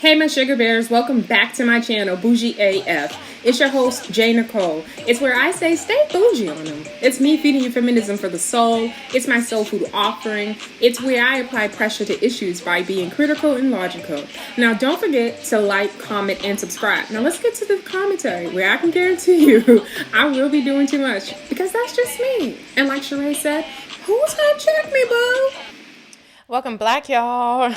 Hey my Shuga Bears, welcome back to my channel, Bougie AF. It's your host, J.Nichole. It's where I say stay bougie on them. It's me feeding you feminism for the soul. It's my soul food offering. It's where I apply pressure to issues by being critical and logical. Now don't forget to like, comment, and subscribe. Now let's get to the commentary where I can guarantee you I will be doing too much because that's just me. And like Sheree said, who's gonna check me, boo? Welcome back, y'all.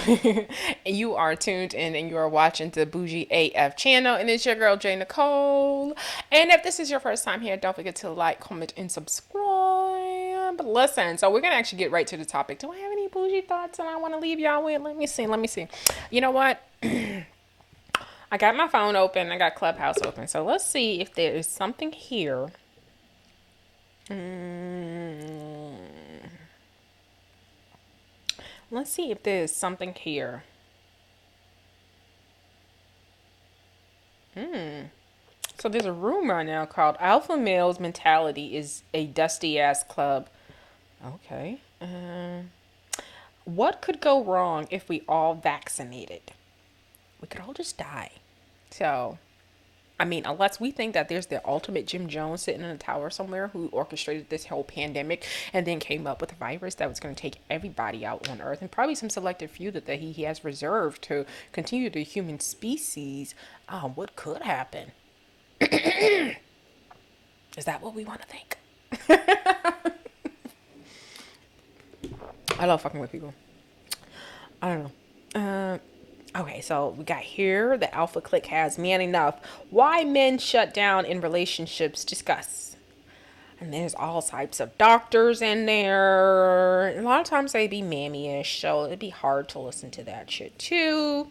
You are tuned in and you are watching the Bougie AF channel, and it's your girl J.Nichole. And if this is your first time here, don't forget to like, comment, and subscribe. Listen, so we're gonna actually get right to the topic. Do I have any bougie thoughts that I want to leave y'all with? Let me see. You know what? I got my phone open. I got Clubhouse open. So let's see if there is something here. Let's see if there's something here. So there's a room right now called Alpha Male's Mentality is a Dusty Ass Club. Okay. What could go wrong if we all vaccinated? We could all just die. So, I mean, unless we think that there's the ultimate Jim Jones sitting in a tower somewhere who orchestrated this whole pandemic and then came up with a virus that was going to take everybody out on Earth, and probably some selected few that he has reserved to continue the human species, what could happen? Is that what we want to think? I love fucking with people. I don't know. Okay, so we got here, the Alpha Clique has man enough. Why men shut down in relationships, discuss. And there's all types of doctors in there. A lot of times they be mammy-ish, so it'd be hard to listen to that shit too.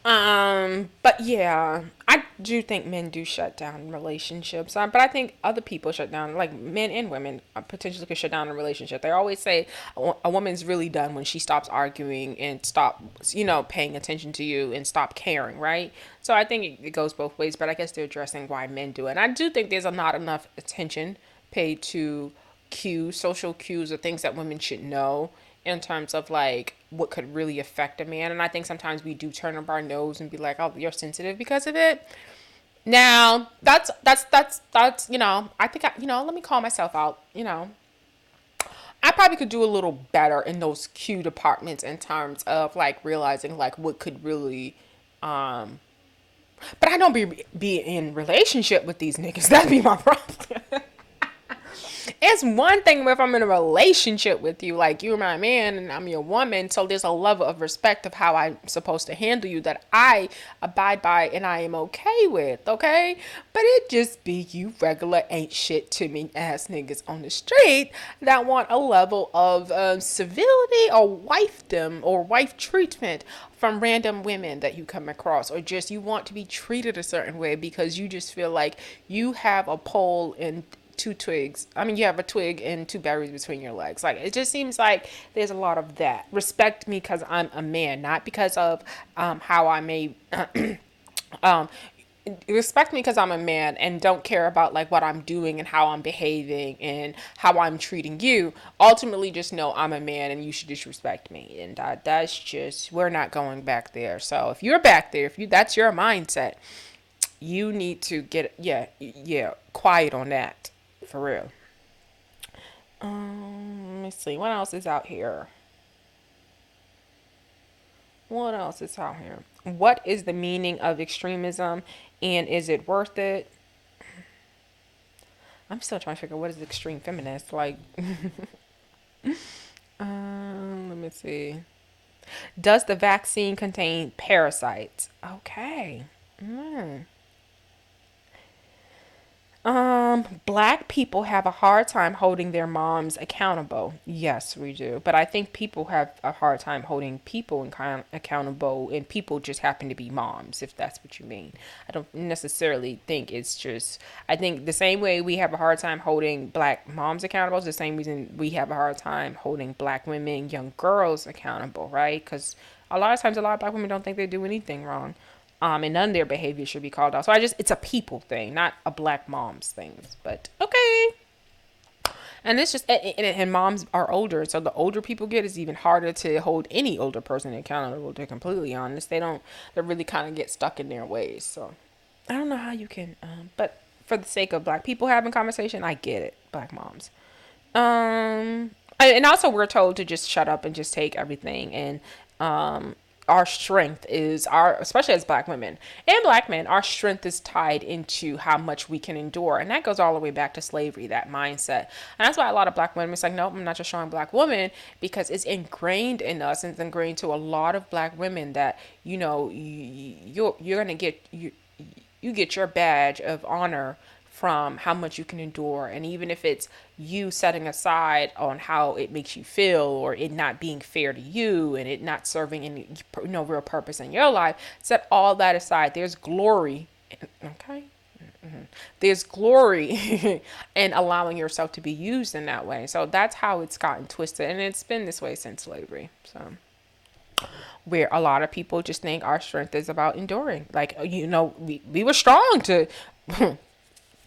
But yeah, I do think men do shut down in relationships. But I think other people shut down, like men and women potentially could shut down in a relationship. They always say a woman's really done when she stops arguing and stops, paying attention to you and stop caring, right? So I think it goes both ways, but I guess they're addressing why men do it. And I do think there's not enough attention paid to social cues, or things that women should know in terms of like what could really affect a man. And I think sometimes we do turn up our nose and be like, oh, you're sensitive because of it. Now that's I think let me call myself out. I probably could do a little better in those cue departments in terms of like realizing like what could really but I don't be in relationship with these niggas. That'd be my problem. It's one thing if I'm in a relationship with you, like you're my man and I'm your woman, so there's a level of respect of how I'm supposed to handle you that I abide by and I am okay with, okay? But it just be you regular ain't shit to me ass niggas on the street that want a level of civility or wifedom or wife treatment from random women that you come across, or just you want to be treated a certain way because you just feel like you have a pole and two twigs. I mean, you have a twig and two berries between your legs. Like, it just seems like there's a lot of that. Respect me because I'm a man, not because of how I may respect me because I'm a man, and don't care about like what I'm doing and how I'm behaving and how I'm treating you. Ultimately, just know I'm a man and you should just respect me. And that's just, we're not going back there. So if you're back there, that's your mindset, you need to get quiet on that. For real. Let me see. What else is out here? What is the meaning of extremism, and is it worth it? I'm still trying to figure out what is extreme feminist. Like, let me see. Does the vaccine contain parasites? Okay. Black people have a hard time holding their moms accountable. Yes, we do. But I think people have a hard time holding people accountable, and people just happen to be moms, if that's what you mean. I don't necessarily think it's just, I think the same way we have a hard time holding black moms accountable is the same reason we have a hard time holding black women, young girls accountable, right? Because a lot of times a lot of black women don't think they do anything wrong. And none of their behavior should be called out. So it's a people thing, not a black mom's thing. But okay. And it's just, and moms are older, so the older people get, it's even harder to hold any older person accountable. To be completely honest, they really kind of get stuck in their ways. So I don't know how you can, but for the sake of black people having conversation, I get it, black moms. And also we're told to just shut up and just take everything. And our strength is especially as black women and black men, our strength is tied into how much we can endure. And that goes all the way back to slavery, that mindset. And that's why a lot of black women, it's like, nope, I'm not just showing black woman, because it's ingrained in us, and it's ingrained to a lot of black women that, you're going to get, you get your badge of honor from how much you can endure. And even if it's you setting aside on how it makes you feel, or it not being fair to you, and it not serving any real purpose in your life, set all that aside. There's glory, okay? There's glory in allowing yourself to be used in that way. So that's how it's gotten twisted, and it's been this way since slavery. So where a lot of people just think our strength is about enduring. Like, we were strong to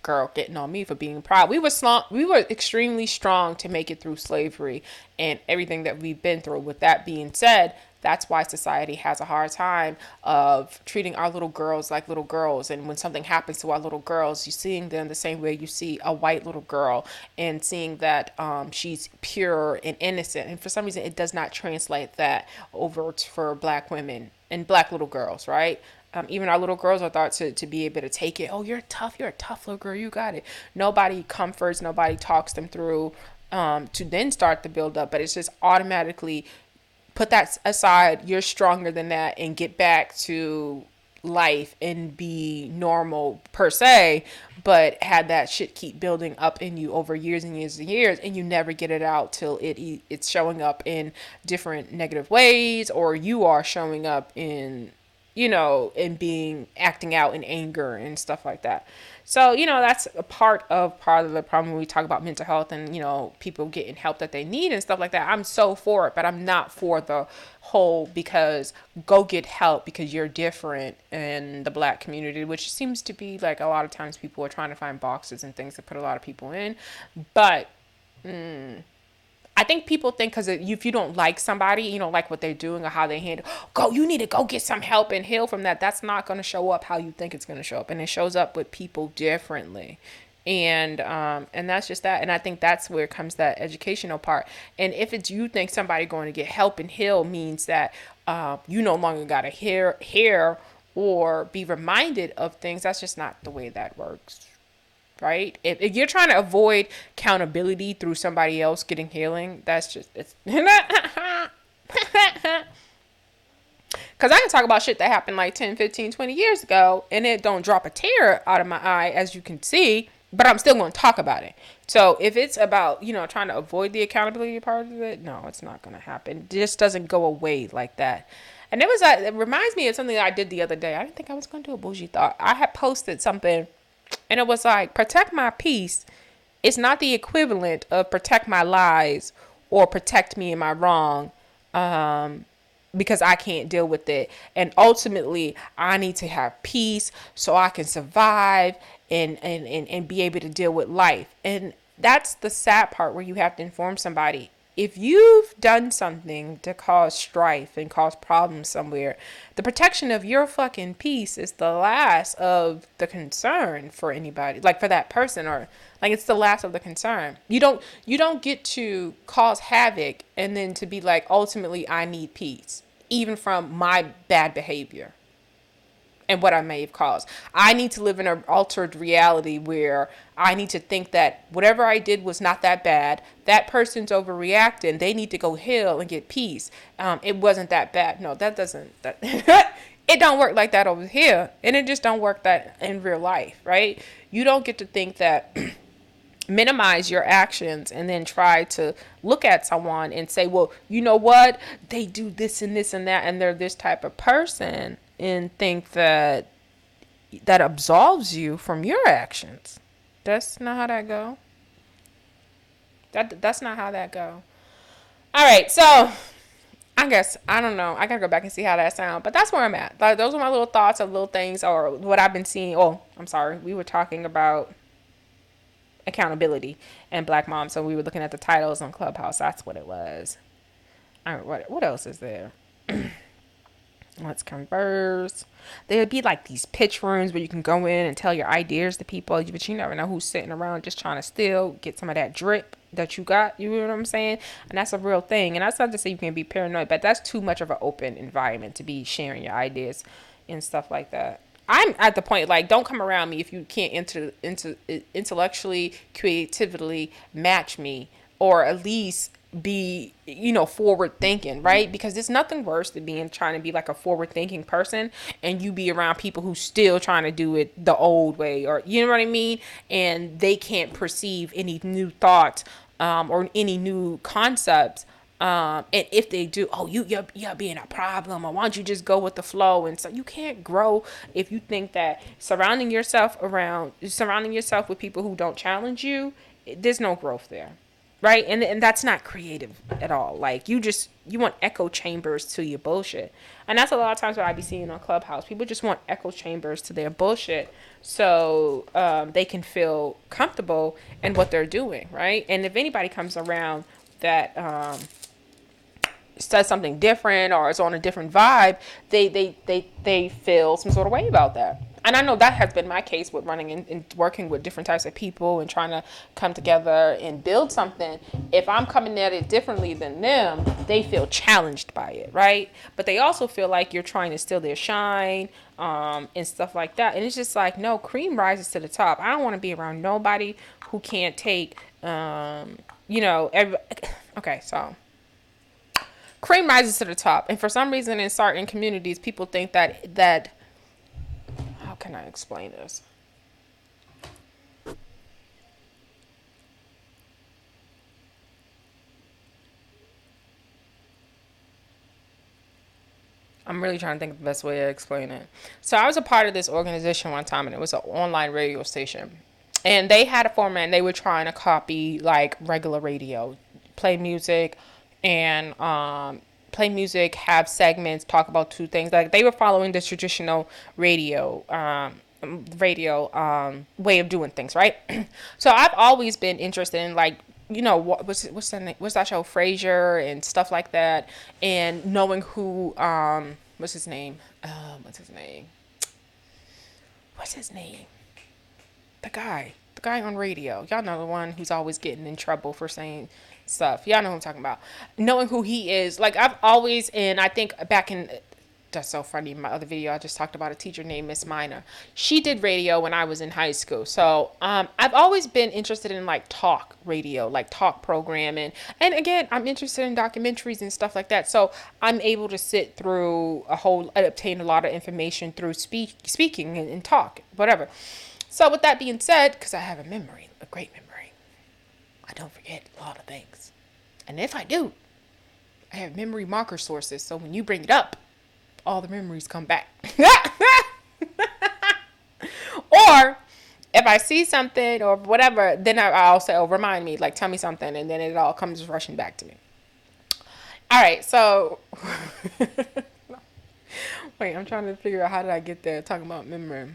girl getting on me for being proud. We were extremely strong to make it through slavery and everything that we've been through. With that being said, that's why society has a hard time of treating our little girls like little girls. And when something happens to our little girls, you're seeing them the same way you see a white little girl, and seeing that she's pure and innocent. And for some reason, it does not translate that over for black women and black little girls, right? Even our little girls are thought to be able to take it. Oh, you're tough. You're a tough little girl. You got it. Nobody comforts. Nobody talks them through to then start the build up. But it's just automatically put that aside. You're stronger than that, and get back to life and be normal per se. But had that shit keep building up in you over years and years and years, and you never get it out till it's showing up in different negative ways, or you are showing up in and acting out in anger and stuff like that. So, that's a part of the problem when we talk about mental health and, people getting help that they need and stuff like that. I'm so for it, but I'm not for the whole, because go get help because you're different in the black community, which seems to be like a lot of times people are trying to find boxes and things to put a lot of people in. But, I think people think because if you don't like somebody, you don't like what they're doing or how they handle, you need to go get some help and heal from that. That's not going to show up how you think it's going to show up. And it shows up with people differently. And that's just that. And I think that's where comes that educational part. And if it's you think somebody going to get help and heal means that you no longer got to hear or be reminded of things, that's just not the way that works. Right? If you're trying to avoid accountability through somebody else getting healing, that's just, it's because I can talk about shit that happened like 10, 15, 20 years ago, and it don't drop a tear out of my eye, as you can see, but I'm still going to talk about it. So if it's about, trying to avoid the accountability part of it, no, it's not going to happen. It just doesn't go away like that. And it reminds me of something that I did the other day. I didn't think I was going to do a bougie thought. I had posted something, and it was like, protect my peace. It's not the equivalent of protect my lies or protect me in my wrong, because I can't deal with it. And ultimately, I need to have peace so I can survive and be able to deal with life. And that's the sad part, where you have to inform somebody. If you've done something to cause strife and cause problems somewhere, the protection of your fucking peace is the last of the concern for anybody, like for that person, or like it's the last of the concern. You don't get to cause havoc and then to be like, ultimately I need peace, even from my bad behavior and what I may have caused. I need to live in an altered reality where I need to think that whatever I did was not that bad. That person's overreacting. They need to go heal and get peace. It wasn't that bad. No, that doesn't. It don't work like that over here, and it just don't work that in real life, right? You don't get to think that. Minimize your actions and then try to look at someone and say, well, you know what? They do this and this and that, and they're this type of person, and think that absolves you from your actions. That's not how that go. That's not how that go. All right, so I guess, I don't know. I gotta go back and see how that sounds, but that's where I'm at. Like, those are my little thoughts of little things, or what I've been seeing. Oh, I'm sorry. We were talking about accountability and Black moms. So we were looking at the titles on Clubhouse. That's what it was. All right, what else is there? Let's converse. There'd be like these pitch rooms where you can go in and tell your ideas to people, but you never know who's sitting around just trying to still get some of that drip that you got. You know what I'm saying? And that's a real thing. And that's not to say you can be paranoid, but that's too much of an open environment to be sharing your ideas and stuff like that. I'm at the point, like, don't come around me if you can't intellectually, creatively match me, or at least be, forward thinking, right? Because there's nothing worse than trying to be like a forward thinking person and you be around people who still trying to do it the old way, or you know what I mean, and they can't perceive any new thoughts or any new concepts, and if they do, you're being a problem, or why don't you just go with the flow? And so you can't grow if you think that surrounding yourself with people who don't challenge you, there's no growth there. Right. And that's not creative at all. Like, you want echo chambers to your bullshit. And that's a lot of times what I be seeing on Clubhouse. People just want echo chambers to their bullshit so they can feel comfortable in what they're doing. Right. And if anybody comes around that says something different or is on a different vibe, they feel some sort of way about that. And I know that has been my case with running and working with different types of people and trying to come together and build something. If I'm coming at it differently than them, they feel challenged by it, right? But they also feel like you're trying to steal their shine and stuff like that. And it's just like, no, cream rises to the top. I don't want to be around nobody who can't take, okay, so cream rises to the top. And for some reason in certain communities, people think that how can I explain this? I'm really trying to think of the best way to explain it. So I was a part of this organization one time, and it was an online radio station. And they had a format, and they were trying to copy like regular radio, play music, and have segments, talk about two things. Like, they were following the traditional radio way of doing things, right? So I've always been interested in, like, what's that show, Frasier and stuff like that, and knowing who what's his name the guy on radio, y'all know, the one who's always getting in trouble for saying stuff. Y'all know who I'm talking about. Knowing who he is, like, I've always, and I think back in, that's so funny, in my other video I just talked about a teacher named Miss Minor. She did radio when I was in high school. So I've always been interested in like talk radio, like talk programming, and again, I'm interested in documentaries and stuff like that. So I'm able to sit through obtain a lot of information through speaking and talk, whatever. So with that being said, because I have a great memory, I don't forget a lot of things. And if I do, I have memory marker sources. So when you bring it up, all the memories come back. Or if I see something or whatever, then I'll say, remind me, like, tell me something. And then it all comes rushing back to me. All right. So wait, I'm trying to figure out how did I get there talking about memory.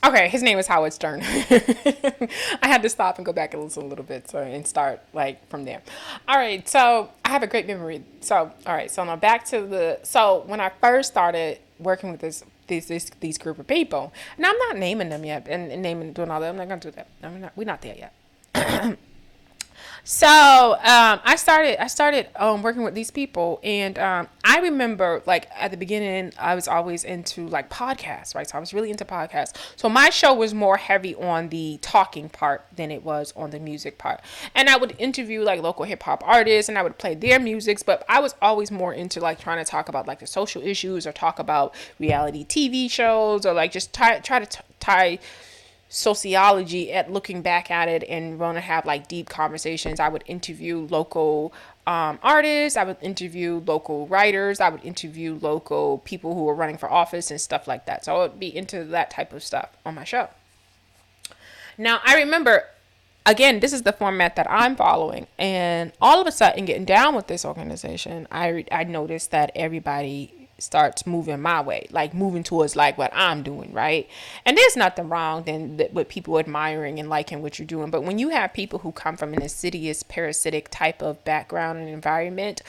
Okay, his name is Howard Stern. I had to stop and go back and listen a little bit and start like from there. All right, so I have a great memory. So now back to when I first started working with these group of people, and I'm not naming them yet and doing all that. I'm not gonna do that. We're not there yet. So I started working with these people, and I remember, like, at the beginning I was always into like podcasts, right? So I was really into podcasts. So my show was more heavy on the talking part than it was on the music part. And I would interview like local hip hop artists, and I would play their musics, but I was always more into like trying to talk about like the social issues, or talk about reality TV shows, or like just try to tie sociology at looking back at it and want to have like deep conversations. I would interview local artists. I would interview local writers. I would interview local people who were running for office and stuff like that. So I would be into that type of stuff on my show. Now, I remember, again, this is the format that I'm following, and all of a sudden, getting down with this organization, I noticed that everybody starts moving my way, like moving towards like what I'm doing, right? And there's nothing wrong then with people admiring and liking what you're doing. But when you have people who come from an insidious, parasitic type of background and environment,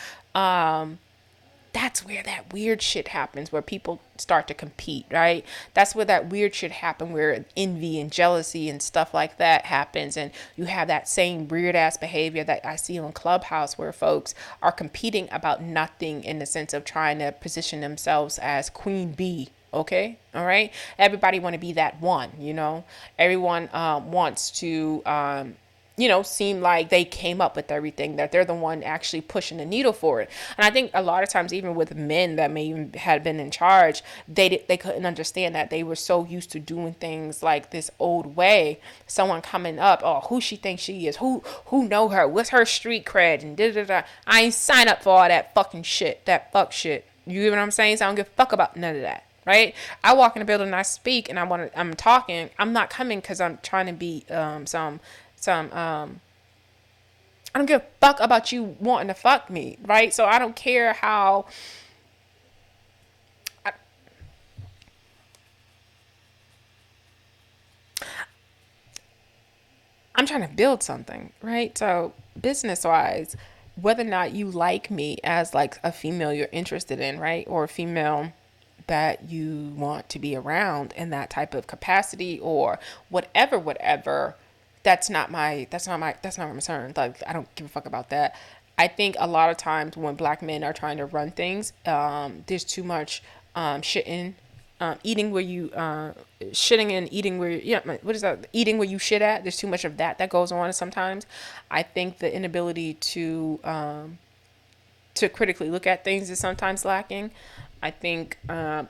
that's where that weird shit happens, where people start to compete, right? That's where that weird shit happens, where envy and jealousy and stuff like that happens. And you have that same weird ass behavior that I see on Clubhouse, where folks are competing about nothing in the sense of trying to position themselves as queen bee. Okay. All right. Everybody want to be that one, everyone wants to, seem like they came up with everything, that they're the one actually pushing the needle for it. And I think a lot of times, even with men that may even have been in charge, they couldn't understand that. They were so used to doing things like this old way. Someone coming up, oh, who she thinks she is, who know her, what's her street cred, and da da da. I ain't sign up for all that fucking shit, that fuck shit. You get what I'm saying? So I don't give a fuck about none of that. Right? I walk in the building and I speak and I'm talking. I'm not coming because I'm trying to be some I don't give a fuck about you wanting to fuck me, right? So I don't care how I'm trying to build something, right? So business wise, whether or not you like me as like a female you're interested in, right? Or a female that you want to be around in that type of capacity or whatever, that's not my concern. Like, I don't give a fuck about that. I think a lot of times when black men are trying to run things, there's too much shitting, eating where you shitting and eating where what is that? Eating where you shit at. There's too much of that goes on sometimes. I think the inability to critically look at things is sometimes lacking. I think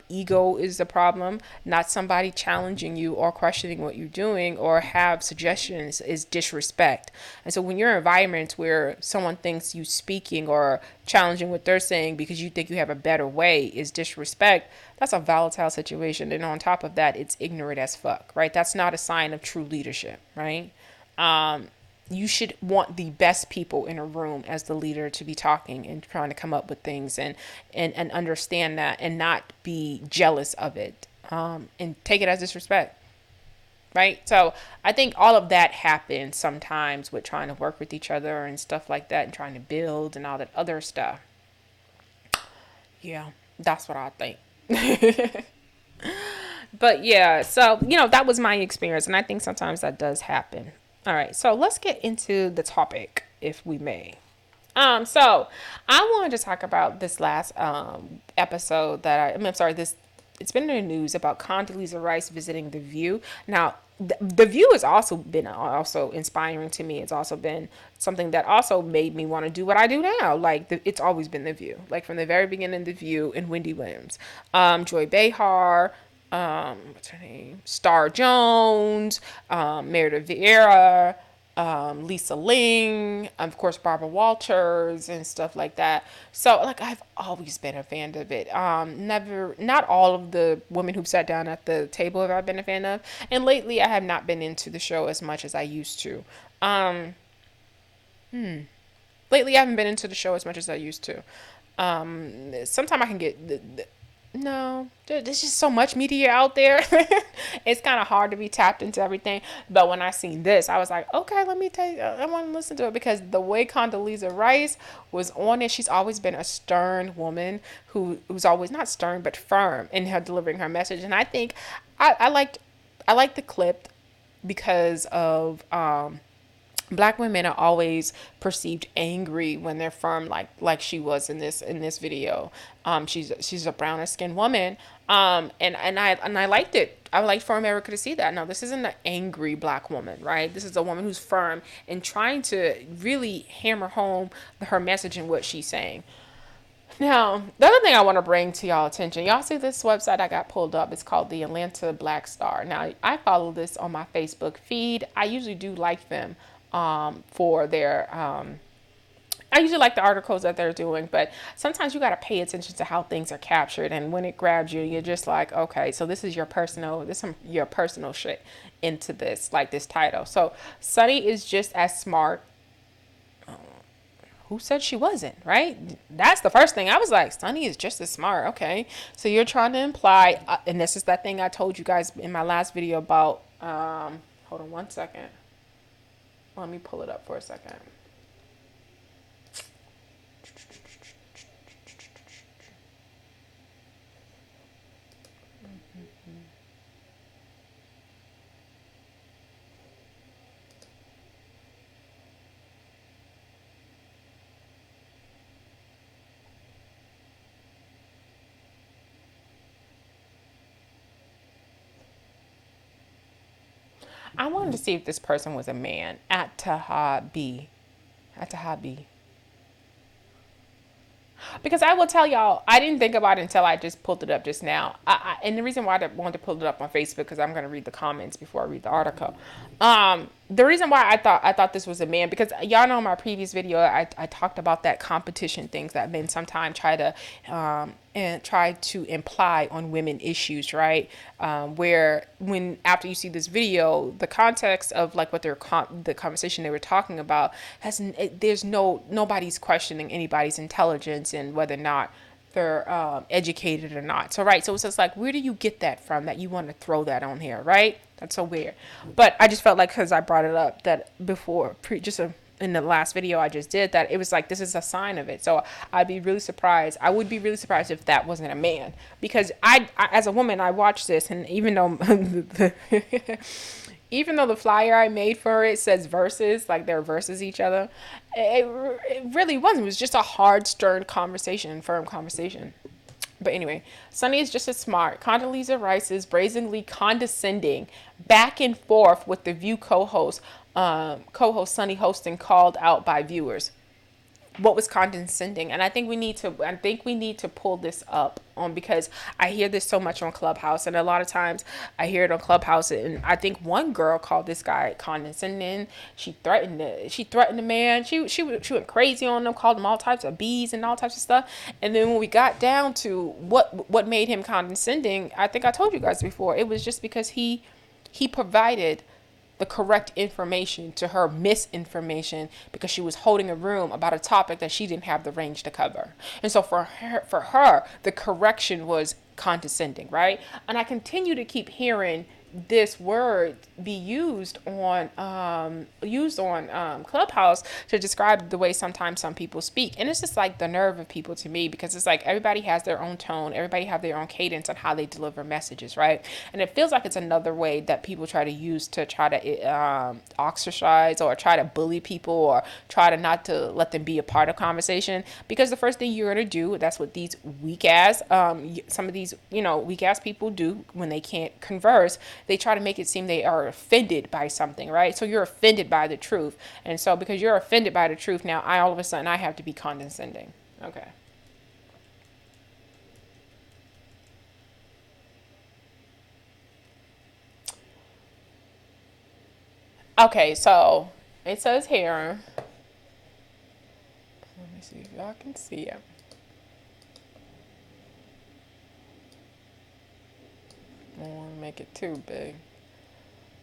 ego is the problem. Not somebody challenging you or questioning what you're doing or have suggestions is disrespect. And so when you're in environments where someone thinks you speaking or challenging what they're saying because you think you have a better way is disrespect, that's a volatile situation. And on top of that, it's ignorant as fuck, right? That's not a sign of true leadership, right? You should want the best people in a room as the leader to be talking and trying to come up with things and understand that and not be jealous of it, and take it as disrespect. Right. So I think all of that happens sometimes with trying to work with each other and stuff like that and trying to build and all that other stuff. Yeah, that's what I think. But yeah, so, that was my experience. And I think sometimes that does happen. All right, so let's get into the topic, if we may. So I wanted to talk about this last episode it's been in the news about Condoleezza Rice visiting The View. Now, the View has also been also inspiring to me. It's also been something that also made me want to do what I do now. Like, it's always been The View. Like, from the very beginning, The View and Wendy Williams. Joy Behar, what's her name? Star Jones, Meredith Vieira, Lisa Ling, of course, Barbara Walters and stuff like that. So, like, I've always been a fan of it. Not all of the women who've sat down at the table have I been a fan of. And lately, I have not been into the show as much as I used to. Lately, I haven't been into the show as much as I used to. Sometimes I can get no, there's just so much media out there. It's kind of hard to be tapped into everything. But when I seen this, I was like, okay, let me tell you, I want to listen to it, because the way Condoleezza Rice was on it, she's always been a stern woman who's always not stern but firm in her delivering her message. And I think I liked the clip because of Black women are always perceived angry when they're firm, like she was in this video. She's a browner skinned woman. And I liked it. I would like for America to see that. Now, this isn't an angry Black woman, right? This is a woman who's firm and trying to really hammer home her message and what she's saying. Now, the other thing I want to bring to y'all attention, y'all see this website I got pulled up. It's called the Atlanta Black Star. Now, I follow this on my Facebook feed. I usually do like them for their I usually like the articles that they're doing, but sometimes you got to pay attention to how things are captured. And when it grabs you, you're just like, okay, so this is your personal shit into this, like this title. So Sunny is just as smart. who said she wasn't, right? That's the first thing. I was like, Sunny is just as smart. Okay. So you're trying to imply, and this is that thing I told you guys in my last video about, hold on one second. Let me pull it up for a second. I wanted to see if this person was a man. At Tahabi. At Tahabi. Because I will tell y'all, I didn't think about it until I just pulled it up just now. And the reason why I wanted to pull it up on Facebook, because I'm going to read the comments before I read the article. The reason why I thought this was a man, because y'all know in my previous video, I talked about that competition things that men sometimes try to imply on women issues, right? Where when after you see this video, the context of like what the conversation they were talking about there's nobody's questioning anybody's intelligence and whether or not they're educated or not. So right, so it's just like, where do you get that from that you want to throw that on here, right? That's so weird. But I just felt like, because I brought it up that before in the last video I just did, that it was like, this is a sign of it. So I would be really surprised if that wasn't a man, because I as a woman, I watched this, and even though even though the flyer I made for it says verses, like they're versus each other, it really wasn't. It was just a hard, stern conversation, firm conversation. But anyway, Sunny is just as smart. Condoleezza Rice is brazenly condescending back and forth with the View co-host Sunny hosting, called out by viewers. What was condescending? And I think we need to pull this up on, because I hear this so much on Clubhouse, and a lot of times I hear it on Clubhouse, and I think one girl called this guy condescending. She threatened the man. She went crazy on him, called him all types of B's and all types of stuff. And then when we got down to what made him condescending, I think I told you guys before, it was just because he provided the correct information to her misinformation, because she was holding a room about a topic that she didn't have the range to cover. And so for her, the correction was condescending, right? And I continue to keep hearing this word be used on Clubhouse to describe the way sometimes some people speak. And it's just like the nerve of people to me, because it's like everybody has their own tone, everybody have their own cadence on how they deliver messages, right? And it feels like it's another way that people try to use to try to ostracize or try to bully people or try to not to let them be a part of conversation. Because the first thing you're going to do, that's what these weak ass some of these weak ass people do when they can't converse. They try to make it seem they are offended by something, right? So you're offended by the truth. And so because you're offended by the truth, now all of a sudden I have to be condescending. Okay. Okay, so it says here, let me see if y'all can see it. I don't want to make it too big.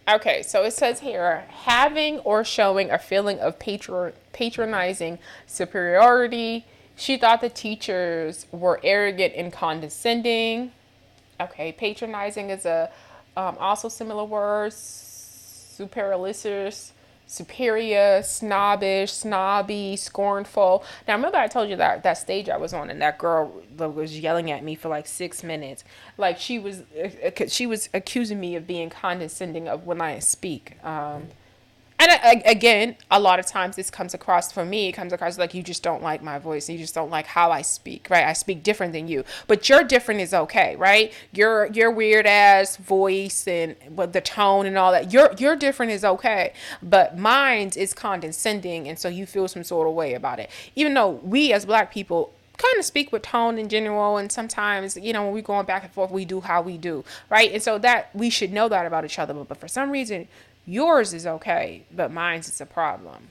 Okay, so it says here, having or showing a feeling of patronizing superiority. She thought the teachers were arrogant and condescending. Okay, patronizing is a also similar words. Supercilious, superior, snobbish, snobby, scornful. Now, remember I told you that stage I was on, and that girl was yelling at me for like 6 minutes. Like she was accusing me of being condescending of when I speak. And again, a lot of times this comes across, for me, it comes across like you just don't like my voice. You just don't like how I speak, right? I speak different than you, but your different is okay, right? Your weird ass voice and the tone and all that, your different is okay, but mine's is condescending, and so you feel some sort of way about it. Even though we as Black people kind of speak with tone in general, and sometimes when we're going back and forth, we do how we do, right? And so that we should know that about each other, but for some reason yours is okay, but mine's is a problem.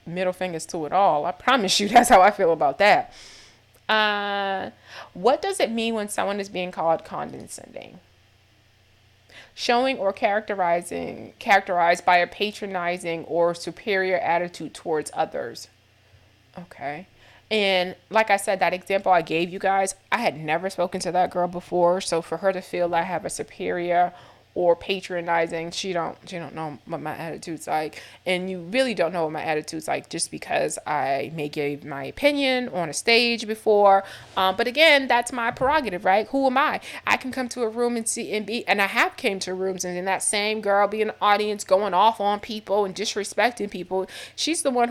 Middle fingers to it all. I promise you that's how I feel about that. What does it mean when someone is being called condescending? Showing or characterized by a patronizing or superior attitude towards others. Okay. And like I said, that example I gave you guys, I had never spoken to that girl before. So for her to feel I have a superior or patronizing, she don't know what my attitude's like. And you really don't know what my attitude's like just because I may give my opinion on a stage before. But again, that's my prerogative, right? Who am I? I can come to a room and see and be, and I have came to rooms and then that same girl be in the audience going off on people and disrespecting people. She's the one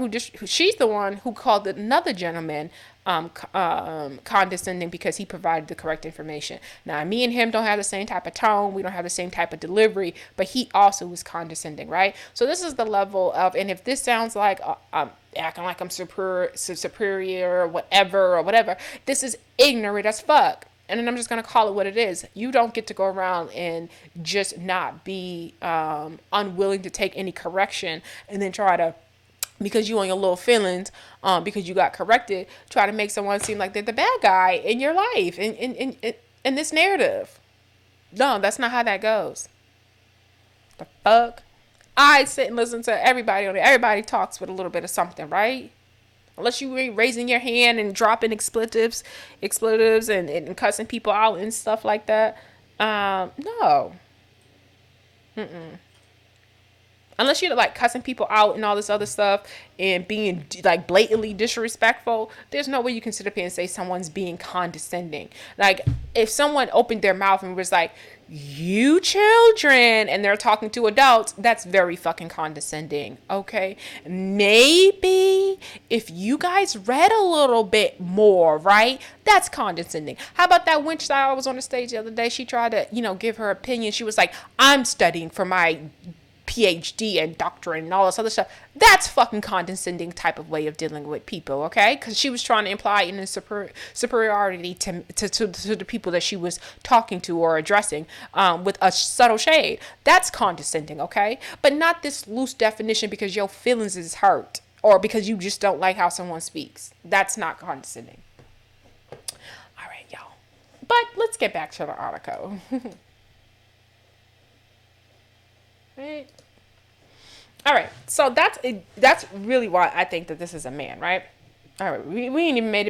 who called another gentleman condescending because he provided the correct information. Now, me and him don't have the same type of tone. We don't have the same type of delivery, but he also was condescending, right? So this is the level of, and if this sounds like I'm acting like I'm superior or whatever, this is ignorant as fuck. And then I'm just going to call it what it is. You don't get to go around and just not be unwilling to take any correction and then try to, because you on your little feelings, because you got corrected, try to make someone seem like they're the bad guy in your life, in this narrative. No, that's not how that goes. The fuck? I sit and listen to everybody on it. Everybody talks with a little bit of something, right? Unless you ain't raising your hand and dropping expletives and cussing people out and stuff like that. No. Unless you're like cussing people out and all this other stuff and being like blatantly disrespectful, there's no way you can sit up here and say someone's being condescending. Like if someone opened their mouth and was like, you children, and they're talking to adults, that's very fucking condescending. Okay. Maybe if you guys read a little bit more, right? That's condescending. How about that wench that I was on the stage the other day? She tried to, give her opinion. She was like, I'm studying for my PhD and doctorate and all this other stuff. That's fucking condescending type of way of dealing with people, okay? Because she was trying to imply in a superiority to the people that she was talking to or addressing with a subtle shade. That's condescending, okay? But not this loose definition because your feelings is hurt or because you just don't like how someone speaks. That's not condescending. All right, y'all. But let's get back to the article. Right. All right. So that's really why I think that this is a man, right? All right. We ain't even made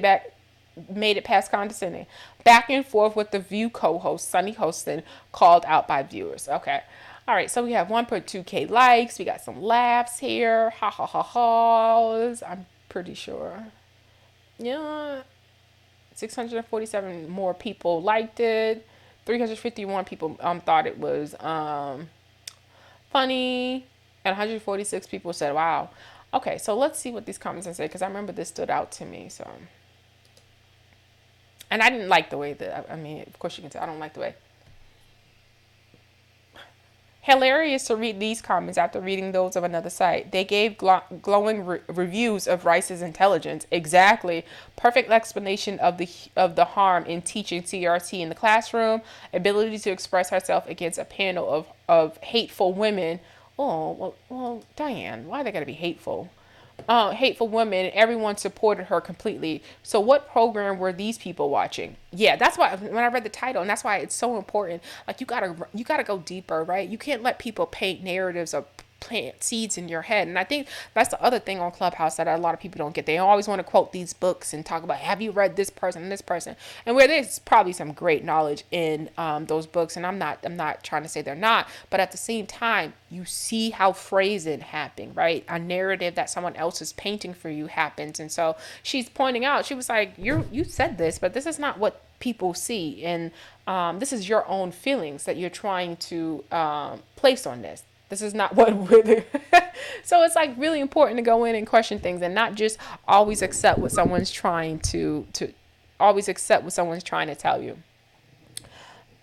it past condescending. Back and forth with the View co-host, Sunny Hostin, called out by viewers. Okay. All right. So we have 1.2K likes. We got some laughs here. Ha ha ha ha's. I'm pretty sure. Yeah. 647 more people liked it. 351 people thought it was funny, and 146 people said, wow. Okay, so let's see what these comments say, because I remember this stood out to me. So, and I didn't like the way that, of course you can tell, I don't like the way. Hilarious to read these comments after reading those of another site. They gave glowing reviews of Rice's intelligence. Exactly. Perfect explanation of the harm in teaching CRT in the classroom. Ability to express herself against a panel of hateful women. Oh, well, Diane, why they gotta be hateful? Hateful women, everyone supported her completely. So what program were these people watching? Yeah, that's why when I read the title, and that's why it's so important. Like you gotta go deeper, right? You can't let people paint narratives or plant seeds in your head. And I think that's the other thing on Clubhouse that a lot of people don't get. They always want to quote these books and talk about, have you read this person and this person? And where there's probably some great knowledge in those books, and I'm not trying to say they're not, but at the same time, you see how phrasing happening, right? A narrative that someone else is painting for you happens. And so she's pointing out, she was like, you said this, but this is not what people see. And this is your own feelings that you're trying to place on this. This is not what we're So it's like really important to go in and question things and not just always accept what someone's trying to always accept what someone's trying to tell you.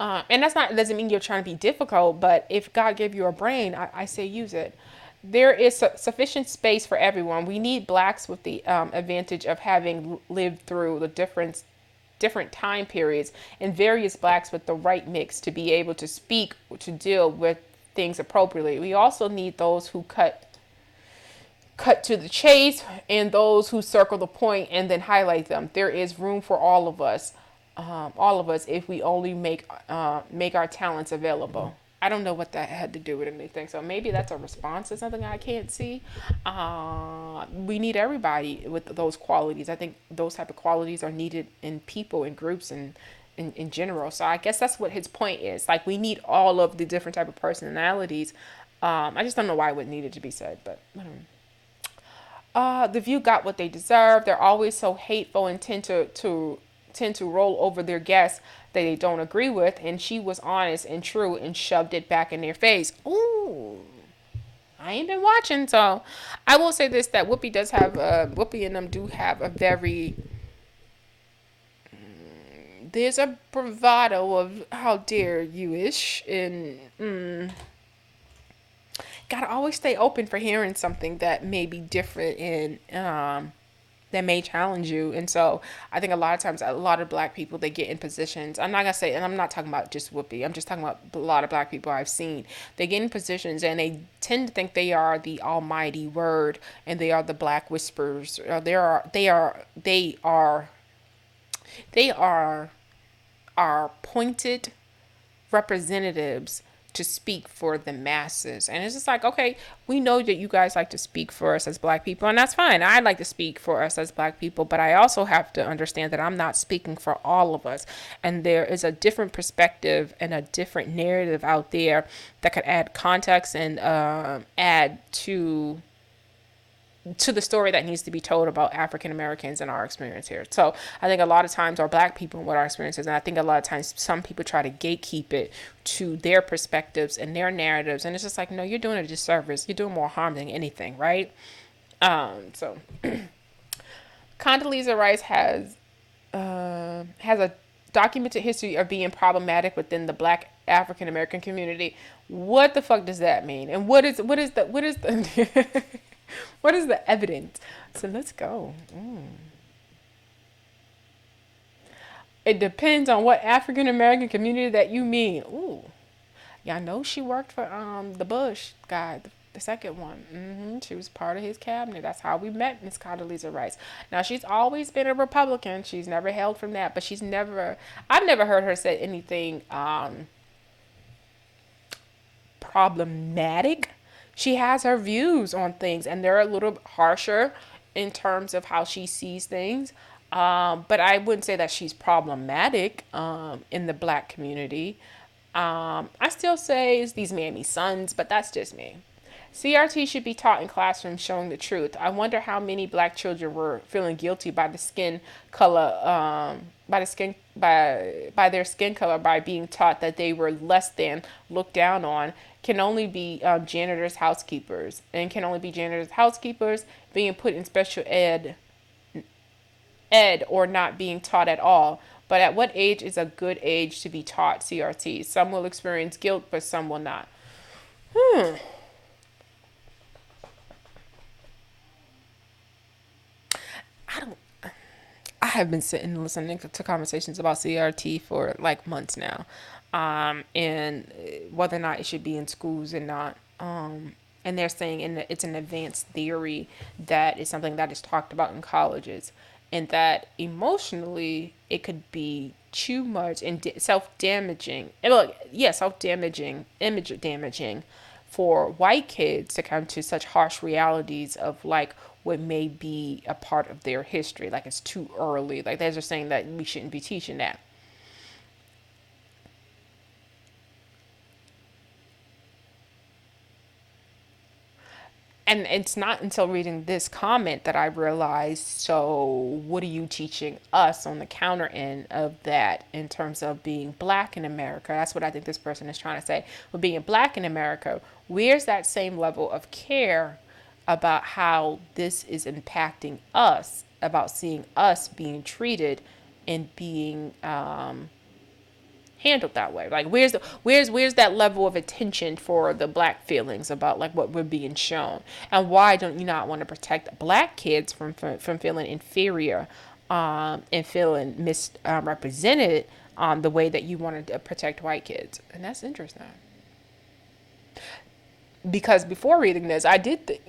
And doesn't mean you're trying to be difficult, but if God gave you a brain, I say use it. There is sufficient space for everyone. We need blacks with the advantage of having lived through the different time periods, and various blacks with the right mix to be able to speak, to deal with things appropriately. We also need those who cut to the chase and those who circle the point and then highlight them. There is room for all of us if we only make our talents available. I don't know what that had to do with anything. So maybe that's a response to something I can't see. We need everybody with those qualities. I think those type of qualities are needed in people, in groups, and in general. So I guess that's what his point is. Like, we need all of the different type of personalities. I just don't know why it would need it to be said, but I don't know. The View got what they deserve. They're always so hateful and tend to roll over their guests that they don't agree with. And she was honest and true and shoved it back in their face. Ooh, I ain't been watching, so I will say this: that Whoopi and them do have a very, there's a bravado of how dare you ish, and gotta always stay open for hearing something that may be different and that may challenge you. And so I think a lot of times, a lot of black people, they get in positions. I'm not gonna say, and I'm not talking about just Whoopi. I'm just talking about a lot of black people I've seen. They get in positions and they tend to think they are the almighty word and they are the black whisperers. They are appointed representatives to speak for the masses. And it's just like, okay, we know that you guys like to speak for us as black people, and that's fine. I like to speak for us as black people, but I also have to understand that I'm not speaking for all of us. And there is a different perspective and a different narrative out there that could add context and add to the story that needs to be told about African Americans and our experience here. So I think a lot of times, or black people and what our experience is, and I think a lot of times some people try to gatekeep it to their perspectives and their narratives, and it's just like, no, you're doing a disservice. You're doing more harm than anything, right? So Condoleezza Rice has a documented history of being problematic within the black African American community. What the fuck does that mean? And what is the what is the evidence? So let's go. It depends on what African American community that you mean. Ooh, yeah, I know she worked for the Bush guy, the second one. She was part of his cabinet. That's how we met Miss Condoleezza Rice. Now, she's always been a Republican. She's never held from that, but I've never heard her say anything problematic. She has her views on things, and they're a little harsher in terms of how she sees things. But I wouldn't say that she's problematic in the black community. I still say it's these mammy sons, but that's just me. CRT should be taught in classrooms showing the truth. I wonder how many black children were feeling guilty by the skin color, by their skin color, by being taught that they were less than, looked down on. Can only be janitors, housekeepers, and can only be janitors, housekeepers being put in special ed or not being taught at all. But at what age is a good age to be taught CRT? Some will experience guilt, but some will not. I have been sitting listening to conversations about CRT for like months now, and whether or not it should be in schools and not. And they're saying it's an advanced theory that is something that is talked about in colleges, and that emotionally it could be too much and self-damaging. And look, yeah, self-damaging, image damaging for white kids to come to such harsh realities of like what may be a part of their history. Like, it's too early. Like, they're just saying that we shouldn't be teaching that. And it's not until reading this comment that I realized, so what are you teaching us on the counter end of that in terms of being black in America? That's what I think this person is trying to say. With being black in America, where's that same level of care about how this is impacting us, about seeing us being treated and being handled that way? Like, where's that level of attention for the black feelings about like what we're being shown? And why don't you not want to protect black kids from feeling inferior and feeling misrepresented the way that you want to protect white kids? And that's interesting. because before reading this, I did,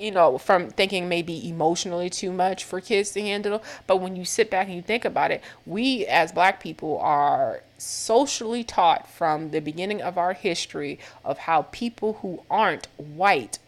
from thinking maybe emotionally too much for kids to handle. But when you sit back and you think about it, we as Black people are socially taught from the beginning of our history of how people who aren't white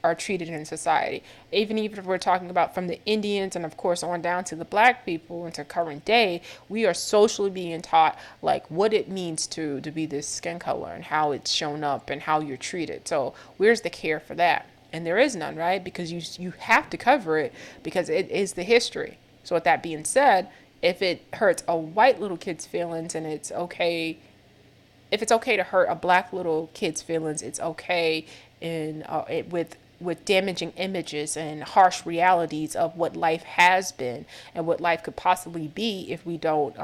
are treated in society. Even if we're talking about from the Indians and of course on down to the Black people into current day, we are socially being taught like what it means to be this skin color and how it's shown up and how you're treated. So where's the care for that? And there is none, right? Because you have to cover it because it is the history. So with that being said, if it hurts a white little kid's feelings and it's okay, if it's okay to hurt a Black little kid's feelings, it's okay in with damaging images and harsh realities of what life has been and what life could possibly be if we don't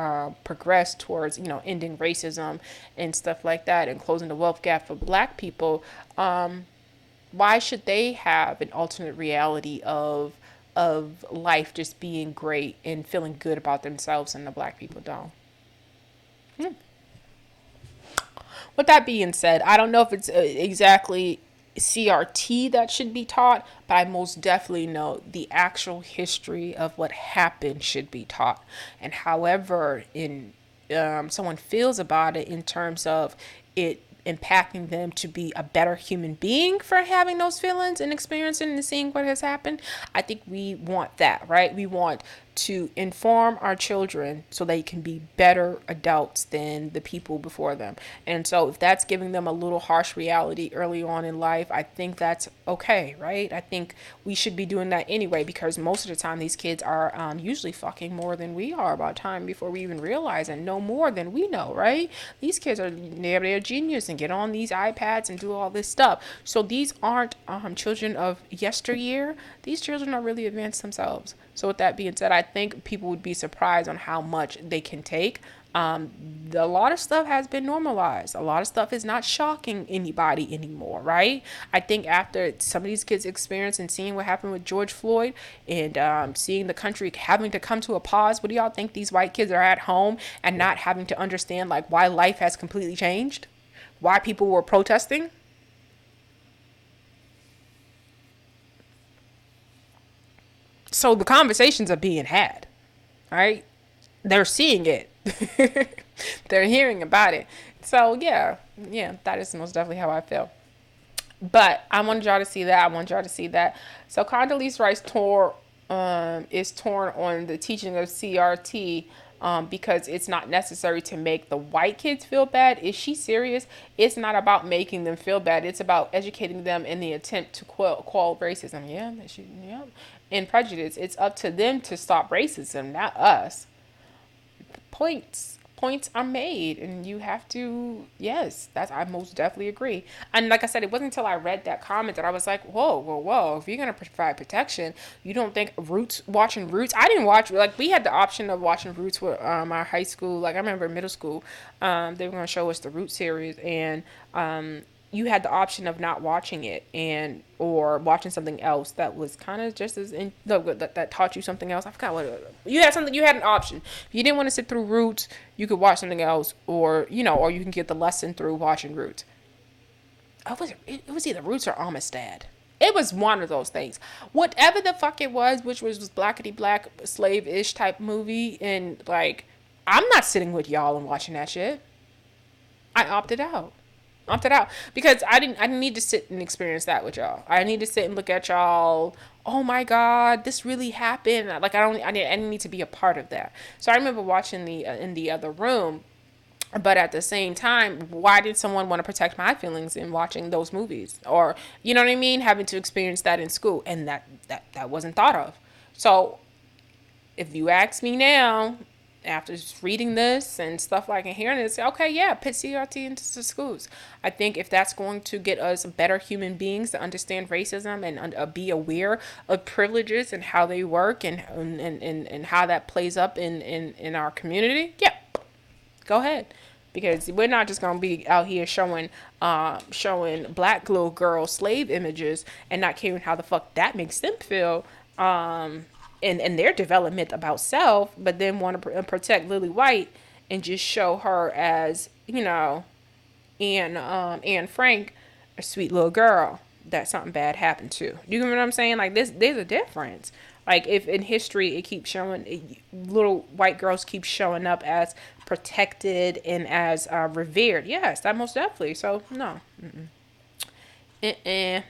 progress towards ending racism and stuff like that and closing the wealth gap for Black people. Why should they have an alternate reality of life just being great and feeling good about themselves and the Black people don't? With that being said, I don't know if it's exactly CRT that should be taught, but I most definitely know the actual history of what happened should be taught. And however someone feels about it in terms of it impacting them to be a better human being for having those feelings and experiencing and seeing what has happened, I think we want that, right? We want to inform our children so they can be better adults than the people before them. And so if that's giving them a little harsh reality early on in life, I think that's okay, right? I think we should be doing that anyway, because most of the time these kids are usually fucking more than we are about time before we even realize and know more than we know, right? These kids they're genius and get on these iPads and do all this stuff. So these aren't children of yesteryear. These children are really advanced themselves. So with that being said, I think people would be surprised on how much they can take. A lot of stuff has been normalized. A lot of stuff is not shocking anybody anymore, right? I think after some of these kids experience and seeing what happened with George Floyd and seeing the country having to come to a pause, what do y'all think these white kids are at home and not having to understand like why life has completely changed? Why people were protesting? So the conversations are being had, right? They're seeing it. They're hearing about it. So yeah, that is most definitely how I feel. But I wanted y'all to see that. I want y'all to see that. So Condoleezza Rice is torn on the teaching of CRT because it's not necessary to make the white kids feel bad. Is she serious? It's not about making them feel bad. It's about educating them in the attempt to quell racism. Yeah. And prejudice. It's up to them to stop racism, not us. Points are made, and you have to. Yes, that's, I most definitely agree. And like I said, it wasn't until I read that comment that I was like, whoa, if you're gonna provide protection, you don't think watching Roots? I didn't watch, like, we had the option of watching Roots with our high school, like I remember middle school, they were gonna show us the Roots series, and you had the option of not watching it or watching something else that was kind of just as that taught you something else. I forgot what you had. You had an option. If you didn't want to sit through Roots, you could watch something else, or you can get the lesson through watching Roots. It was either Roots or Amistad. It was one of those things. Whatever the fuck it was, which was blackety black slave-ish type movie, and like, I'm not sitting with y'all and watching that shit. I opted out because I didn't need to sit and experience that with y'all. I need to sit and look at y'all. Oh my God, this really happened. Like, I didn't need to be a part of that. So I remember watching the in the other room, but at the same time, why did someone want to protect my feelings in watching those movies, or you know what I mean, having to experience that in school, and that wasn't thought of. So if you ask me now, after just reading this and stuff like and hearing this, okay, yeah, put CRT into the schools. I think if that's going to get us better human beings to understand racism and be aware of privileges and how they work and how that plays up in our community, yeah, go ahead. Because we're not just gonna be out here showing black little girl slave images and not caring how the fuck that makes them feel. And their development about self, but then want to protect Lily White and just show her as, Anne Frank, a sweet little girl. that something bad happened too. You know what I'm saying? Like there's a difference. Like if in history it keeps showing little white girls keep showing up as protected and as revered. Yes, that most definitely. So no, uh-uh.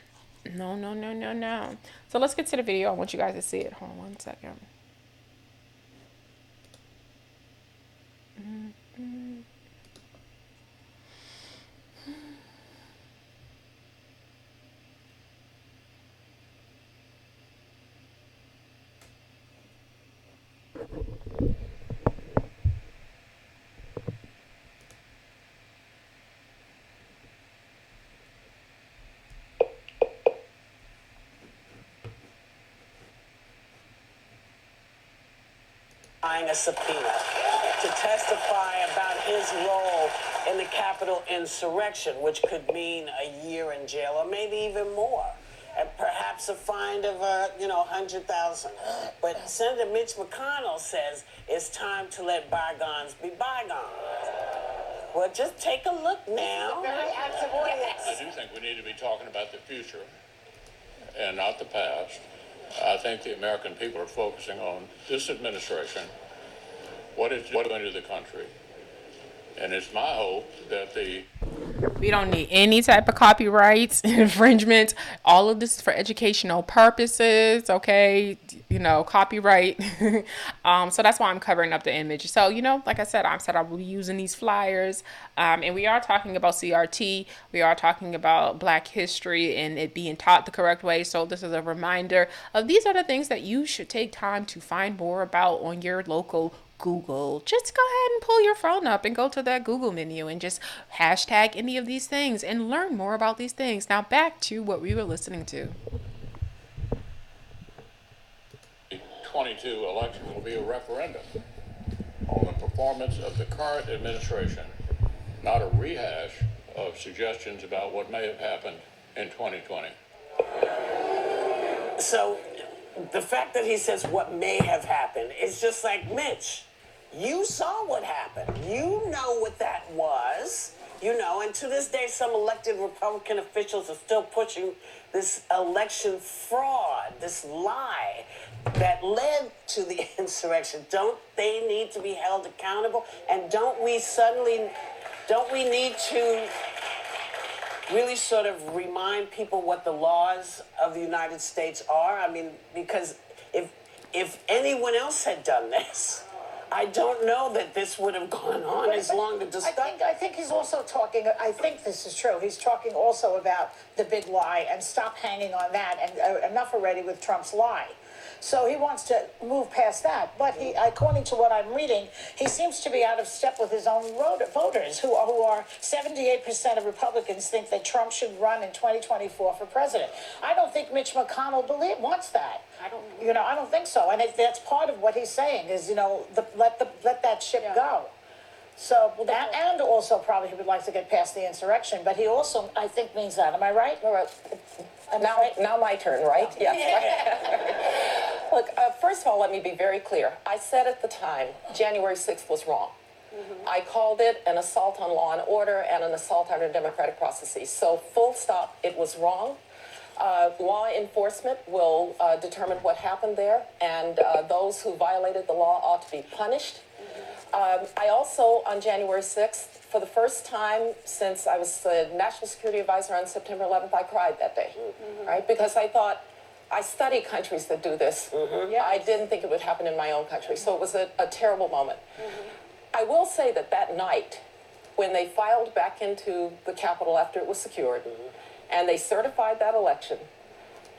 No. So let's get to the video. I want you guys to see it. Hold on 1 second. A subpoena to testify about his role in the Capitol insurrection, which could mean a year in jail or maybe even more, and perhaps a fine of $100,000. But Senator Mitch McConnell says it's time to let bygones be bygones. Well, just take a look now. Very active audience. I do think we need to be talking about the future and not the past. I think the American people are focusing on this administration, what it's doing to the country. And it's my hope that We don't need any type of copyrights, infringement. All of this is for educational purposes, okay? Copyright. So that's why I'm covering up the image. So, like I said I will be using these flyers. And we are talking about CRT. We are talking about Black history and it being taught the correct way. So this is a reminder of these are the things that you should take time to find more about on your local Google. Just go ahead and pull your phone up and go to that Google menu and just hashtag any of these things and learn more about these things. Now back to what we were listening to. the 22 election will be a referendum on the performance of the current administration, not a rehash of suggestions about what may have happened in 2020. So the fact that he says what may have happened is just like, Mitch, you saw what happened. You know what that was. And to this day, some elected Republican officials are still pushing this election fraud, this lie that led to the insurrection. Don't they need to be held accountable? And don't we need to really sort of remind people what the laws of the United States are? I mean, because if anyone else had done this, I don't know that this would have gone on as long as I think he's also talking, I think this is true, he's talking also about the big lie and stop hanging on that and enough already with Trump's lie. So he wants to move past that. But he, according to what I'm reading, he seems to be out of step with his own voters, who are 78% of Republicans think that Trump should run in 2024 for president. I don't think Mitch McConnell wants that. I don't think so. And that's part of what he's saying is, let that ship go. So that, and also probably he would like to get past the insurrection, but he also, I think, means that. Am I right? All right. Now my turn, right? Yes. Look, first of all, let me be very clear. I said at the time, January 6th was wrong. Mm-hmm. I called it an assault on law and order and an assault on our democratic processes. So full stop, it was wrong. Law enforcement will determine what happened there, and those who violated the law ought to be punished. I also, on January 6th, for the first time since I was the National Security Advisor on September 11th, I cried that day, right? Because I thought, I study countries that do this. Yes. I didn't think it would happen in my own country, so it was a terrible moment. I will say that night, when they filed back into the Capitol after it was secured, and they certified that election,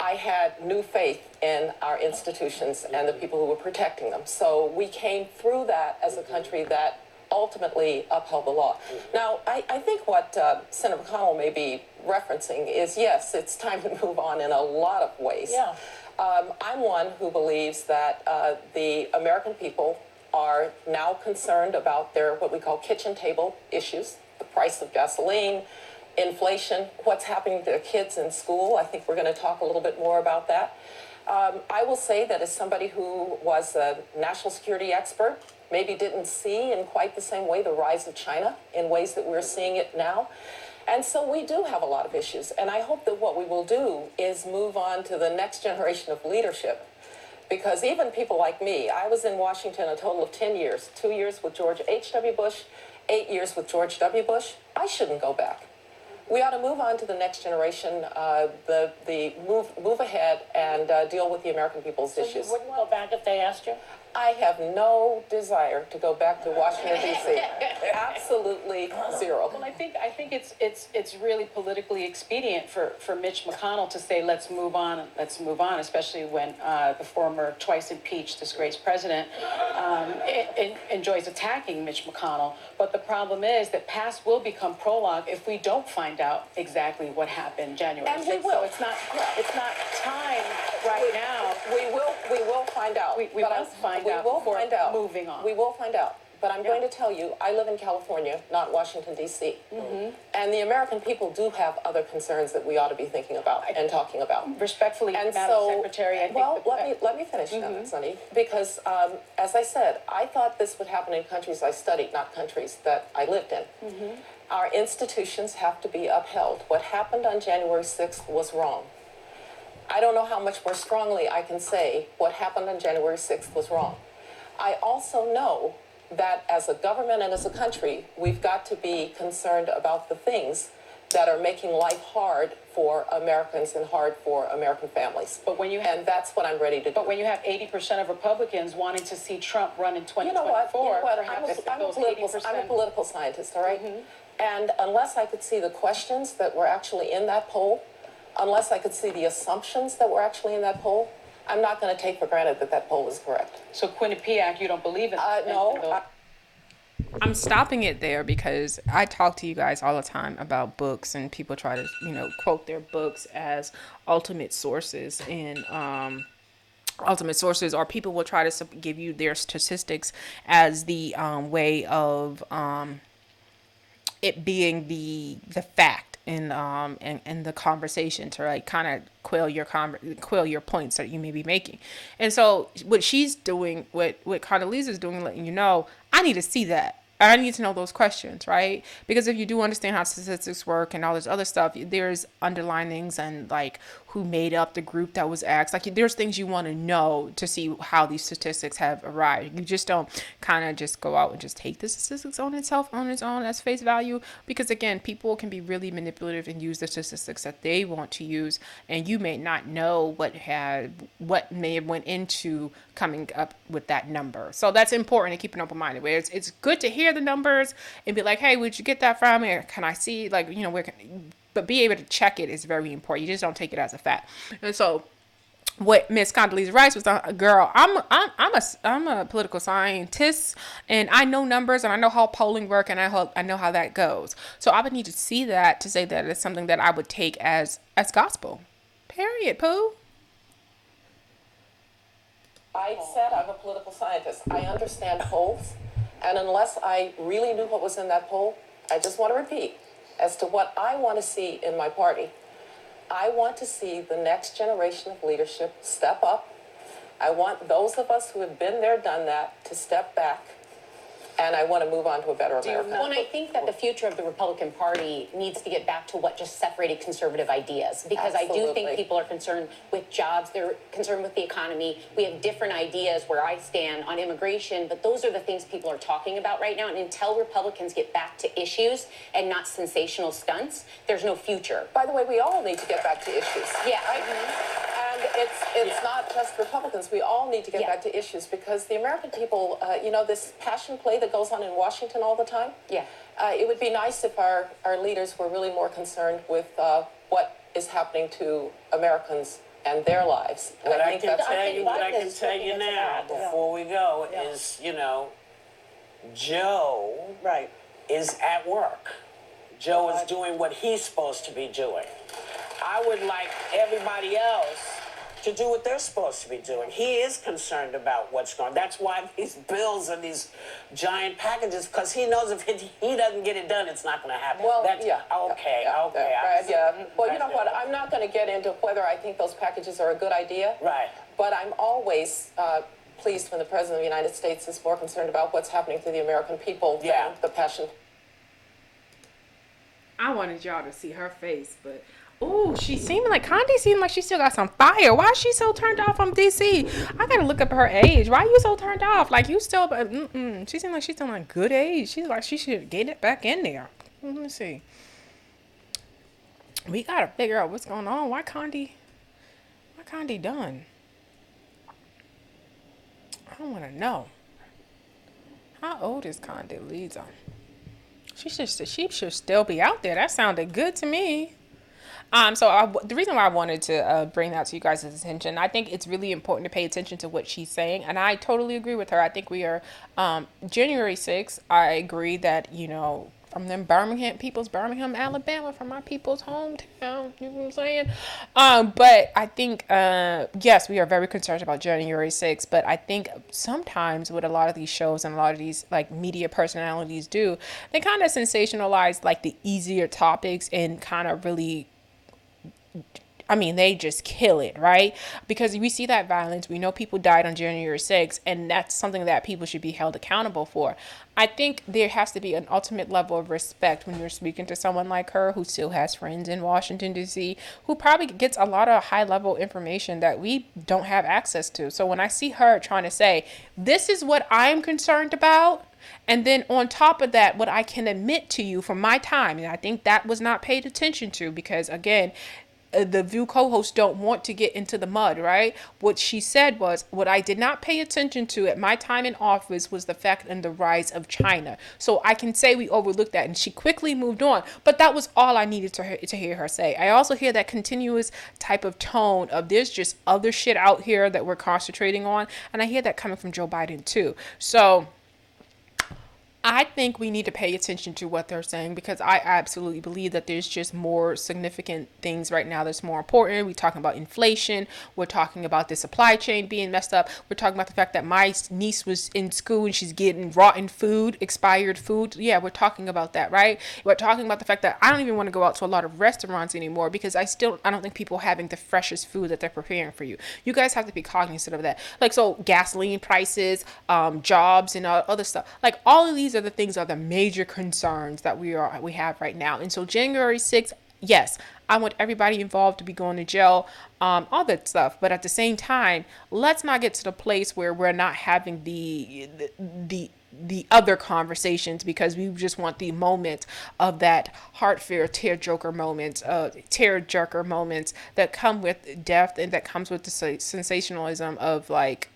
I had new faith in our institutions and the people who were protecting them. So we came through that as a country that ultimately upheld the law. Now, I think what Senator McConnell may be referencing is, yes, it's time to move on in a lot of ways. Yeah. I'm one who believes that the American people are now concerned about their what we call kitchen table issues, the price of gasoline, inflation, what's happening to their kids in school. I think we're going to talk a little bit more about that. I will say that as somebody who was a national security expert, maybe didn't see in quite the same way the rise of China in ways that we're seeing it now. And so we do have a lot of issues. And I hope that what we will do is move on to the next generation of leadership. Because even people like me, I was in Washington a total of 10 years, 2 years with George H.W. Bush, 8 years with George W. Bush. I shouldn't go back. We ought to move on to the next generation, move ahead and deal with the American people's issues. You wouldn't go back if they asked you? I have no desire to go back to Washington, D.C. Absolutely zero. Well, I think it's really politically expedient for Mitch McConnell to say let's move on, especially when the former twice impeached disgraced president enjoys attacking Mitch McConnell. But the problem is that past will become prologue if we don't find out exactly what happened January 6th. And we will. So it's not time right now. We will find out. We must find out before moving on. We will find out. But I'm going to tell you, I live in California, not Washington, D.C. Mm-hmm. And the American people do have other concerns that we ought to be thinking about and talking about. Respectfully, and Madam so, Secretary, I well, think let me finish, Sonny, because as I said, I thought this would happen in countries I studied, not countries that I lived in. Mm-hmm. Our institutions have to be upheld. What happened on January 6th was wrong. I don't know how much more strongly I can say what happened on January 6th was wrong. I also know that as a government and as a country, we've got to be concerned about the things that are making life hard for Americans and hard for American families. And that's what I'm ready to do. But when you have 80% of Republicans wanting to see Trump run in 2024, you know what? I'm a political scientist, all right? Mm-hmm. And unless I could see the questions that were actually in that poll, unless I could see the assumptions that were actually in that poll, I'm not going to take for granted that that poll is correct. So Quinnipiac, you don't believe in? No. I'm stopping it there because I talk to you guys all the time about books, and people try to, quote their books as ultimate sources, and or people will try to give you their statistics as the way of it being the fact in the conversation to like kind of quell your points that you may be making. And so what she's doing, what Condoleezza is doing, letting you know, I need to see that. I need to know those questions, right? Because if you do understand how statistics work and all this other stuff, there's underlinings and like who made up the group that was asked. Like there's things you want to know to see how these statistics have arrived. You just don't kind of just go out and just take the statistics on its own as face value. Because again, people can be really manipulative and use the statistics that they want to use, and you may not know what may have went into coming up with that number. So that's important to keep an open mind. It's good to hear the numbers and be like, hey, where'd you get that from? Or can I see, like, but be able to check it is very important. You just don't take it as a fact. And so what Miss Condoleezza Rice was a girl, I'm a political scientist, and I know numbers, and I know how polling work, and I know how that goes. So I would need to see that to say that it's something that I would take as gospel. Period. Pooh. I said I'm a political scientist. I understand polls, and unless I really knew what was in that poll, I just want to repeat as to what I want to see in my party. I want to see the next generation of leadership step up. I want those of us who have been there, done that, to step back. And I want to move on to a better America. Well, and I think that the future of the Republican Party needs to get back to what just separated conservative ideas. Because Absolutely. I do think people are concerned with jobs. They're concerned with the economy. We have different ideas where I stand on immigration. But those are the things people are talking about right now. And until Republicans get back to issues and not sensational stunts, there's no future. By the way, we all need to get back to issues. Yeah. Right? And it's not just Republicans. We all need to get back to issues because the American people, this passion play that goes on in Washington all the time. Yeah. It would be nice if our leaders were really more concerned with what is happening to Americans and their lives. And What I think that's I can tell you now, before we go, is, Joe is at work. Joe is doing what he's supposed to be doing. I would like everybody else to do what they're supposed to be doing. He is concerned about what's going on. That's why these bills and these giant packages, because he knows if he doesn't get it done, it's not going to happen. Well, Okay. Well, you know what? I'm not going to get into whether I think those packages are a good idea. Right. But I'm always pleased when the President of the United States is more concerned about what's happening to the American people than the passion. I wanted y'all to see her face, but oh, Condi seemed like she still got some fire. Why is she so turned off from DC? I gotta look up her age. Why are you so turned off? Like you still, she seemed like she's still on good age. She's like she should get it back in there. Let me see. We gotta figure out what's going on. Why Condi done? I want to know. How old is Condoleezza? She should still be out there. That sounded good to me. The reason why I wanted to bring that to you guys' attention, I think it's really important to pay attention to what she's saying, and I totally agree with her. I think we are January 6th. I agree that from them Birmingham, Alabama, from my people's hometown. You know what I'm saying? But I think yes, we are very concerned about January 6th. But I think sometimes what a lot of these shows and a lot of these like media personalities do, they kind of sensationalize like the easier topics and kind of really. They just kill it, right? Because we see that violence. We know people died on January 6th, and that's something that people should be held accountable for. I think there has to be an ultimate level of respect when you're speaking to someone like her who still has friends in Washington, D.C., who probably gets a lot of high-level information that we don't have access to. So when I see her trying to say, this is what I'm concerned about, and then on top of that, what I can admit to you from my time, and I think that was not paid attention to because, again, the View co-hosts don't want to get into the mud, right? What she said was, what I did not pay attention to at my time in office was the fact and the rise of China. So I can say we overlooked that, and she quickly moved on. But that was all I needed to hear her say. I also hear that continuous type of tone of there's just other shit out here that we're concentrating on, and I hear that coming from Joe Biden too. So I think we need to pay attention to what they're saying because I absolutely believe that there's just more significant things right now that's more important. We're talking about inflation. We're talking about the supply chain being messed up. We're talking about the fact that my niece was in school and she's getting rotten food, expired food. Yeah, we're talking about that, right? We're talking about the fact that I don't even want to go out to a lot of restaurants anymore because I don't think people are having the freshest food that they're preparing for you. You guys have to be cognizant of that. Like, so gasoline prices, jobs and other stuff. Like all of these are the things are the major concerns that we have right now. And so January 6th, yes, I want everybody involved to be going to jail, all that stuff. But at the same time, let's not get to the place where we're not having the other conversations because we just want the moment of that heartfelt tearjerker moments that come with death and that comes with the sensationalism of like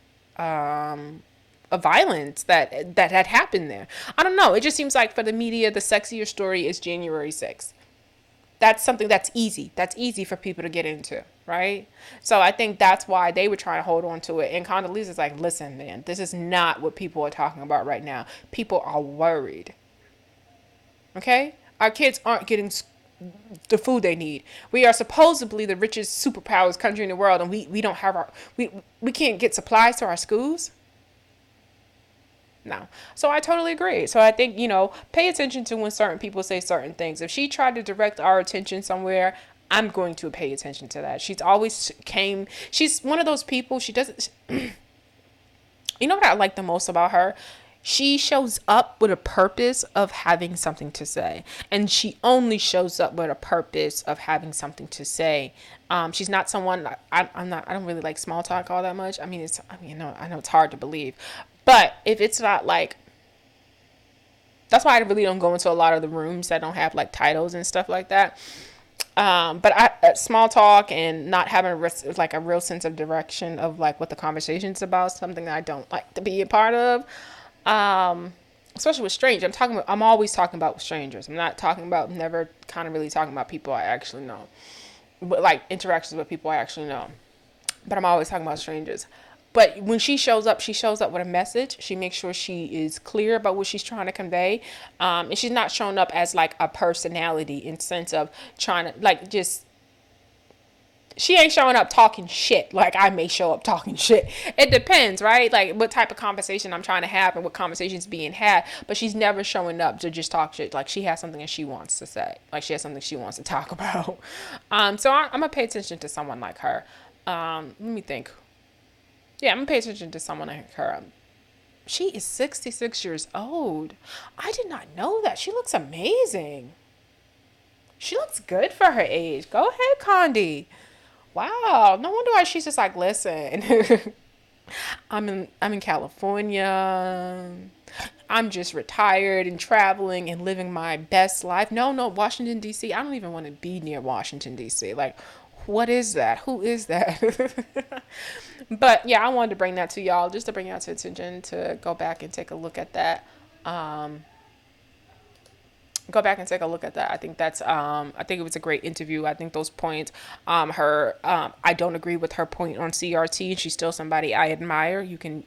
a violence that had happened there. I don't know. It just seems like for the media, the sexier story is January 6th. That's something that's easy. That's easy for people to get into, right? So I think that's why they were trying to hold on to it. And Condoleezza's like, listen, man, this is not what people are talking about right now. People are worried. Okay? Our kids aren't getting the food they need. We are supposedly the richest superpowers country in the world, and we don't have we can't get supplies to our schools. No. So I totally agree. So I think, pay attention to when certain people say certain things. If she tried to direct our attention somewhere, I'm going to pay attention to that. She's one of those people, she doesn't, you know what I like the most about her? She shows up with a purpose of having something to say. And she only shows up with a purpose of having something to say. She's not someone, I don't really like small talk all that much. I know it's hard to believe. But if it's not like, that's why I really don't go into a lot of the rooms that don't have like titles and stuff like that. But small talk and not having a real sense of direction of like what the conversation's about, something that I don't like to be a part of. Especially with strangers. I'm always talking about strangers. I'm not never kind of really talking about people I actually know. But like interactions with people I actually know. But I'm always talking about strangers. But when she shows up with a message. She makes sure she is clear about what she's trying to convey. And she's not showing up as like a personality in sense of trying to like just, she ain't showing up talking shit like I may show up talking shit. It depends, right? Like what type of conversation I'm trying to have and what conversation's being had. But she's never showing up to just talk shit. Like she has something that she wants to say. Like she has something she wants to talk about. So I'm going to pay attention to someone like her. Let me think. Yeah, I'm going to pay attention to someone like her. She is 66 years old. I did not know that. She looks amazing. She looks good for her age. Go ahead, Condi. Wow. No wonder why she's just like, listen, I'm in California. I'm just retired and traveling and living my best life. No, Washington D.C. I don't even want to be near Washington D.C. Like, what is that? Who is that? But yeah, I wanted to bring that to y'all, just to bring y'all to attention, to go back and take a look at that. I think I think it was a great interview. I think those points, I don't agree with her point on CRT. She's still somebody I admire. You can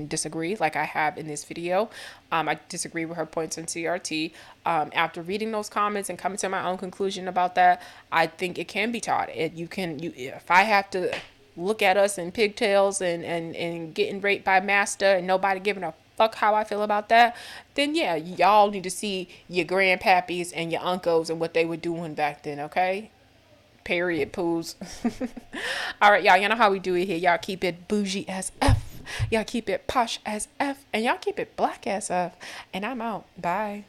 disagree, like I have in this video. I disagree with her points on CRT. After reading those comments and coming to my own conclusion about that, I think it can be taught. If I have to look at us in pigtails and getting raped by master and nobody giving a fuck how I feel about that, then yeah, y'all need to see your grandpappies and your uncles and what they were doing back then, okay? Period, poos. All right, y'all, you know how we do it here. Y'all keep it bougie as F. Y'all keep it posh as F. And y'all keep it black as F. And I'm out. Bye.